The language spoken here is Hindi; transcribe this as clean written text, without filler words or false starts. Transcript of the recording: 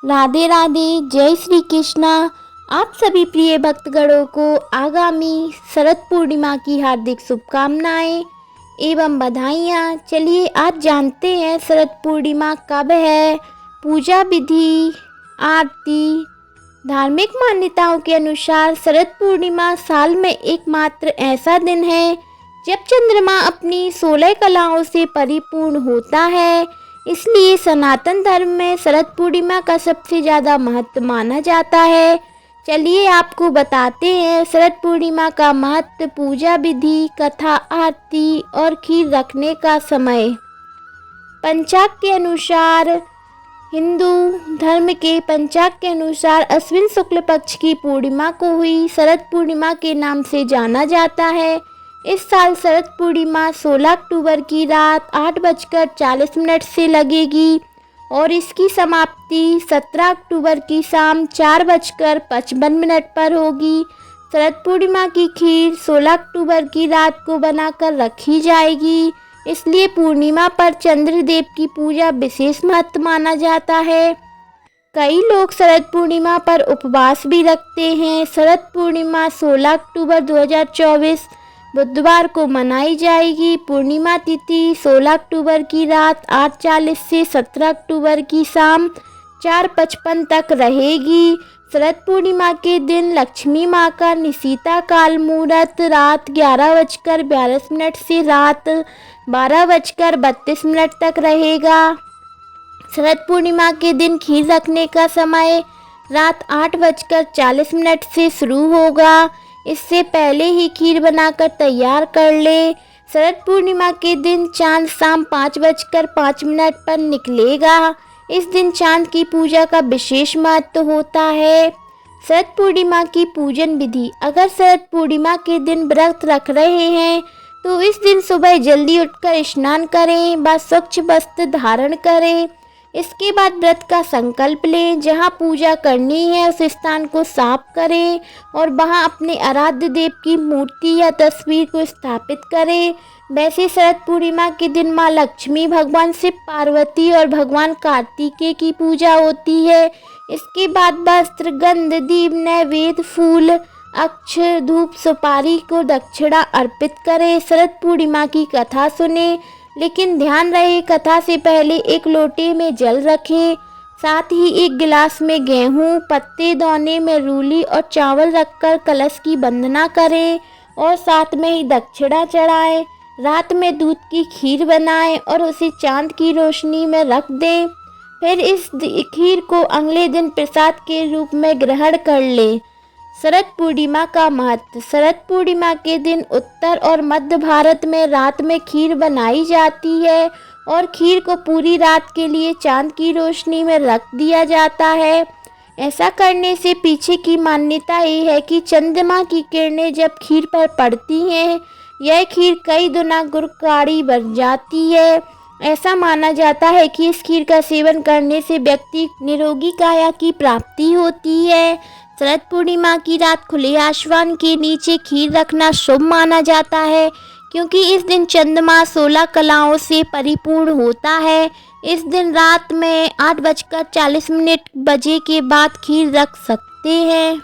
राधे राधे, जय श्री कृष्णा। आप सभी प्रिय भक्तगणों को आगामी शरद पूर्णिमा की हार्दिक शुभकामनाएं एवं बधाइयाँ। चलिए आज जानते हैं शरद पूर्णिमा कब है, पूजा विधि, आरती। धार्मिक मान्यताओं के अनुसार शरद पूर्णिमा साल में एकमात्र ऐसा दिन है जब चंद्रमा अपनी 16 कलाओं से परिपूर्ण होता है। इसलिए सनातन धर्म में शरद पूर्णिमा का सबसे ज़्यादा महत्व माना जाता है। चलिए आपको बताते हैं शरद पूर्णिमा का महत्व, पूजा विधि, कथा, आरती और खीर रखने का समय। पंचांग के अनुसार, हिंदू धर्म के पंचांग के अनुसार अश्विन शुक्ल पक्ष की पूर्णिमा को हुई शरद पूर्णिमा के नाम से जाना जाता है। इस साल शरद पूर्णिमा 16 अक्टूबर की रात 8:40 से लगेगी और इसकी समाप्ति 17 अक्टूबर की शाम 4:55 पर होगी। शरद पूर्णिमा की खीर 16 अक्टूबर की रात को बनाकर रखी जाएगी। इसलिए पूर्णिमा पर चंद्रदेव की पूजा विशेष महत्व माना जाता है। कई लोग शरद पूर्णिमा पर उपवास भी रखते हैं। शरद पूर्णिमा 16 अक्टूबर 2024 बुधवार को मनाई जाएगी। पूर्णिमा तिथि 16 अक्टूबर की रात 8:40 से 17 अक्टूबर की शाम 4:55 तक रहेगी। शरद पूर्णिमा के दिन लक्ष्मी माँ का निशीता काल मुहूर्त रात 11:42 से रात 12:32 तक रहेगा। शरद पूर्णिमा के दिन खीर रखने का समय रात 8:40 से शुरू होगा। इससे पहले ही खीर बनाकर तैयार कर ले। शरद पूर्णिमा के दिन चांद शाम 5:05 पर निकलेगा। इस दिन चांद की पूजा का विशेष महत्व होता है। शरद पूर्णिमा की पूजन विधि। अगर शरद पूर्णिमा के दिन व्रत रख रहे हैं तो इस दिन सुबह जल्दी उठकर स्नान करें व स्वच्छ वस्त्र धारण करें। इसके बाद व्रत का संकल्प लें। जहां पूजा करनी है उस स्थान को साफ करें और वहां अपने आराध्य देव की मूर्ति या तस्वीर को स्थापित करें। वैसे शरद पूर्णिमा के दिन मां लक्ष्मी, भगवान शिव पार्वती और भगवान कार्तिकेय की पूजा होती है। इसके बाद वस्त्र, गंध, दीप, नैवेद्य, फूल, अक्षत, धूप, सुपारी को दक्षिणा अर्पित करें। शरद पूर्णिमा की कथा सुने, लेकिन ध्यान रहे कथा से पहले एक लोटे में जल रखें। साथ ही एक गिलास में गेहूं, पत्ते, दोने में रूली और चावल रखकर कलश की वंदना करें और साथ में ही दक्षिणा चढ़ाएं। रात में दूध की खीर बनाएं और उसे चांद की रोशनी में रख दें। फिर इस खीर को अगले दिन प्रसाद के रूप में ग्रहण कर लें। शरद पूर्णिमा का महत्व। शरद पूर्णिमा के दिन उत्तर और मध्य भारत में रात में खीर बनाई जाती है और खीर को पूरी रात के लिए चांद की रोशनी में रख दिया जाता है। ऐसा करने से पीछे की मान्यता ये है कि चंद्रमा की किरणें जब खीर पर पड़ती हैं, यह खीर कई गुना गुणकारी बन जाती है। ऐसा माना जाता है कि इस खीर का सेवन करने से व्यक्ति निरोगी काया की प्राप्ति होती है। शरद पूर्णिमा की रात खुले आसमान के नीचे खीर रखना शुभ माना जाता है, क्योंकि इस दिन चंद्रमा 16 कलाओं से परिपूर्ण होता है। इस दिन रात में 8:40 बजे के बाद खीर रख सकते हैं।